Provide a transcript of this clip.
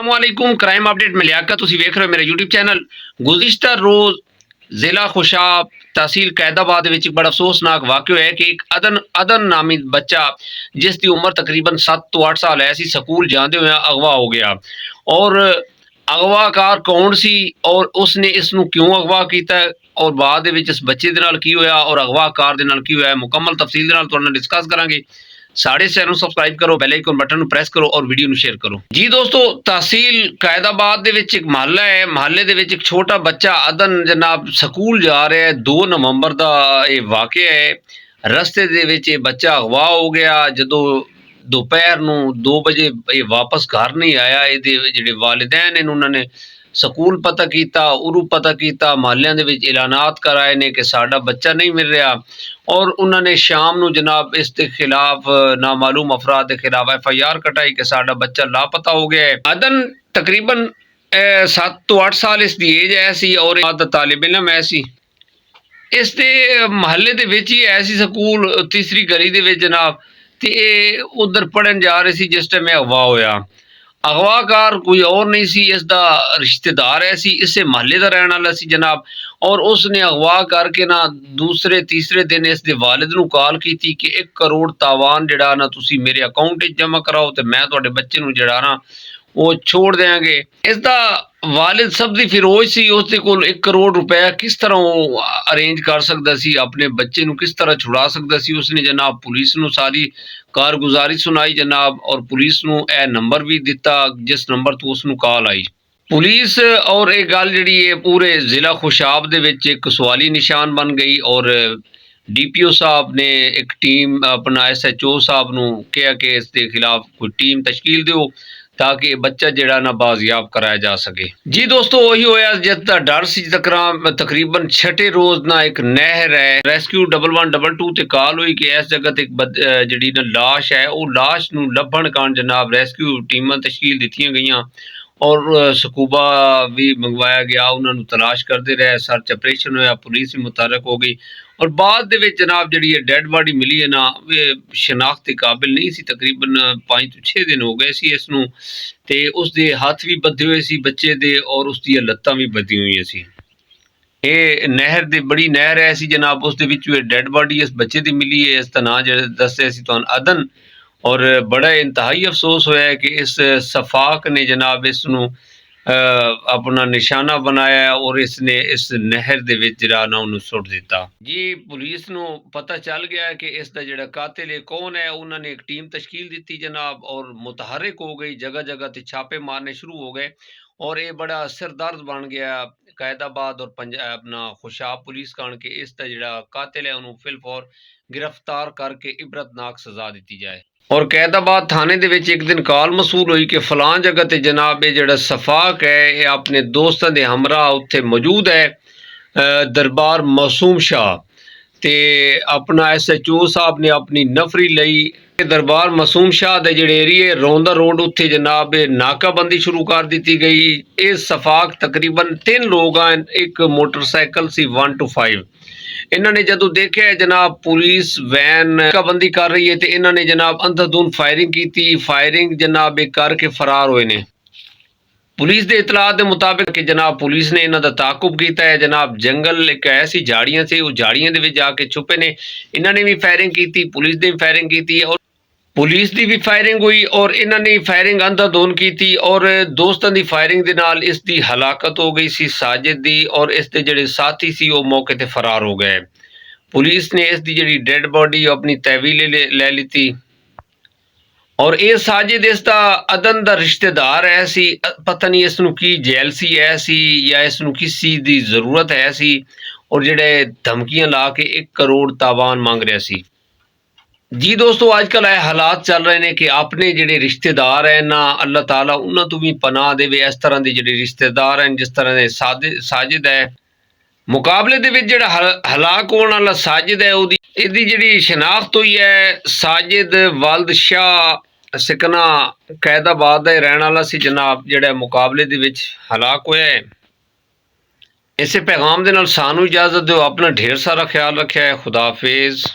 अस्सलामुअलैकुम crime update में लिया तुम वेख रहे हो मेरा यूट्यूब चैनल। गुज़िश्ता रोज़ जिला खुशाब तहसील कैदाबाद एक बड़ा अफसोसनाक वाक़या है कि एक अदन नामी बच्चा जिसकी उम्र तकरीबन 7 तो 8 साल है स्कूल जाते हुए अगवा हो गया। और अगवाकार कौन सी और उसने इसनू क्यों अगवा किया और बाद इस बच्चे दे नाल की होया और अगवाकार दे नाल की होया मुकम्मल तफसील दे नाल तुहाडे नाल डिस्कस करांगे। साढ़े चैनल सबसक्राइब करो, बेल आइकन बटन प्रेस करो और वीडियो शेयर करो जी। दोस्तों, तहसील कैदाबाद दे विच एक महल्ला है, महल्ले दे विच एक छोटा बच्चा अदन जनाब स्कूल जा रहा है। 2 नवंबर का ये वाकया है। रस्ते दे विच ये बच्चा अगवा हो गया। जदों दोपहर नूं 2 बजे ये वापस घर नहीं आया। ये जिहड़े वालिदैन ने उन्होंने स्कूल पता किया, उरू पता किया, महल्लियां दे विच ऐलानात कराए ने कि साडा बच्चा नहीं मिल रहा। और उन्होंने शाम नूं जनाब इसके खिलाफ नामालूम अफराद के खिलाफ FIR कटाई कि साडा बच्चा लापता हो गया है। अदन तकरीबन 7 तो 8 साल इसकी एज है और तालिब इलम है। इसके महल्ले दे विच ही है स्कूल तीसरी गली दे विच जनाब। ते उधर पढ़न जा रहे सी जिस टाइम अगवा होया। अगवाकार कोई और नहीं सी, इसका रिश्तेदार है इसे महल्ले का रहने वाला सी जनाब। और उसने अगवा करके ना दूसरे तीसरे दिन इसके वालिद नूं कॉल की थी कि 1 करोड़ तावान जिहड़ा ना तुसी मेरे अकाउंट विच जमा कराओ तो मैं तुहाडे बच्चे नूं जिहड़ा ना वो छोड़ देंगे। इसका वालिद सब दी फिरोज सी, उसदे कोल 1 करोड़ रुपया किस तरह वो अरेंज कर सकदा सी, अपने बच्चे नूं किस तरह छुड़ा सकदा सी। उसने जनाब पुलिस नूं सारी कारगुजारी सुनाई जनाब और पुलिस नूं ए नंबर भी दिता जिस नंबर तो उसनूं कॉल आई। पुलिस और एक गल जिहड़ी है पूरे जिला खुशाब दे विच एक सवाली निशान बन गई। और DPO साहब ने एक टीम अपना SHO साहब नूं कहा कि इसके खिलाफ कोई टीम तश्कील दो ताकि बच्चा जिहड़ा ना बाजियाब कराया जा सके जी। दोस्तों, वही होया जिसका डर सी। तकरीबन 6ठे रोज़ ना एक नहर है रेस्क्यू 1112 ते कॉल हुई कि इस जगह एक जिहड़ी ना लाश है वो लाश नूं लभण कारण जनाब रेस्क्यू टीमां तश्कील दित्तियां गईयां और स्कूबा भी मंगवाया गया। उन्होंने तलाश करते रहे, सर्च ऑपरेशन होया, पुलिस भी मुतहरक हो गई। और बाद दे विच जनाब जिहड़ी डेड बॉडी मिली है ना वे शनाख्त के काबिल नहीं सी। तकरीबन 5 तो 6 दिन हो गए सी इसनूं ते उसदे हथ भी बधे हुए सी बच्चे दे और उसदी लत्तां भी बधी हुई सी। ये नहर दी बड़ी नहर है जनाब, उस डेड बॉडी इस बच्चे की मिली है। इसका नाम जो दस्या अदन। और बड़ा इंतहाई अफसोस होया है कि इस सफाक ने जनाब इसनूं अपना निशाना बनाया और इसने इस नहर दे विच जिहड़ा ना उन्होंने सुट दिता जी। पुलिस नूं पता चल गया कि इसका जिहड़ा कातिल है कौन है। उन्होंने एक टीम तश्कील दी जनाब और मुतहरक हो गई, जगह जगह ते छापे मारने शुरू हो गए। और ये बड़ा सिरदर्द बन गया कैदाबाद और पंजाब अपना खुशाब पुलिस कान के इसका जिहड़ा कातिल है उन्होंने फिलफौर गिरफ्तार करके इबरतनाक सजा दी जाए। और कैदाबाद थाने दे विच एक दिन कॉल मसूल हुई कि फलां जगह ते जनाब ये जिहड़ा सफाक है ये अपने दोस्तों के हमरा उत्थे मौजूद है। दरबार मासूम शाह ते अपना SHO साहब ने अपनी नफरी लई दरबार मासूम शाह दे जिहड़े एरिए रौंदा रोड उत्थे जनाब नाकाबंदी शुरू कर दी गई। इस सफाक तकरीबन 3 लोग हैं, एक मोटरसाइकिल सी 1 to 5। इन्होंने जदों देखा जनाब पुलिस वैन नाकाबंदी कर रही है तो इन्होंने जनाब अंधाधुंध फायरिंग की। फायरिंग जनाब करके फरार हुए ने। पुलिस के इतलात के मुताबिक कि जनाब पुलिस ने इन्हों का ताकुब किया है। जनाब जंगल एक ऐसी झाड़ियां से वो झाड़ियां दे विच जाके छुपे ने। इन्होंने भी फायरिंग की, पुलिस ने भी फायरिंग की और पुलिस की भी फायरिंग हुई और इन्होंने फायरिंग अंधाधुंध की थी। और दोस्तों की फायरिंग के नाल इसकी हलाकत हो गई सी साजिद दी और इसके जिहड़े साथी सी वो मौके ते फरार हो गए। पुलिस ने इसकी जिहड़ी डेड बॉडी अपनी तहवील ले ली। और ये साजिद इसका अदन का रिश्तेदार है पता नहीं इसनूं की जेलसी है या इसनूं किस चीज़ की जरूरत है और जिहड़े धमकियां ला के 1 करोड़ तावान मांग रहा सी जी। दोस्तों, आजकल ये हालात चल रहे हैं कि अपने जिहड़े रिश्तेदार हैं ना अल्लाह ताला उन्होंने तो भी पनाह देवे। इस तरह के जिहड़े रिश्तेदार हैं जिस तरह के साजिद है मुकाबले दे विच जिहड़ा हलाक होने वाला साजिद है इहदी जिहड़ी शनाख्त हुई है साजिद वल्द शाह सिकना कैदाबाद का रहने वाला सी जनाब जिहड़ा मुकाबले दे विच हलाक होया है। इसे पैगाम दे नाल सानू इजाजत दो। अपना ढेर सारा ख्याल रखिया है। खुदा हाफिज।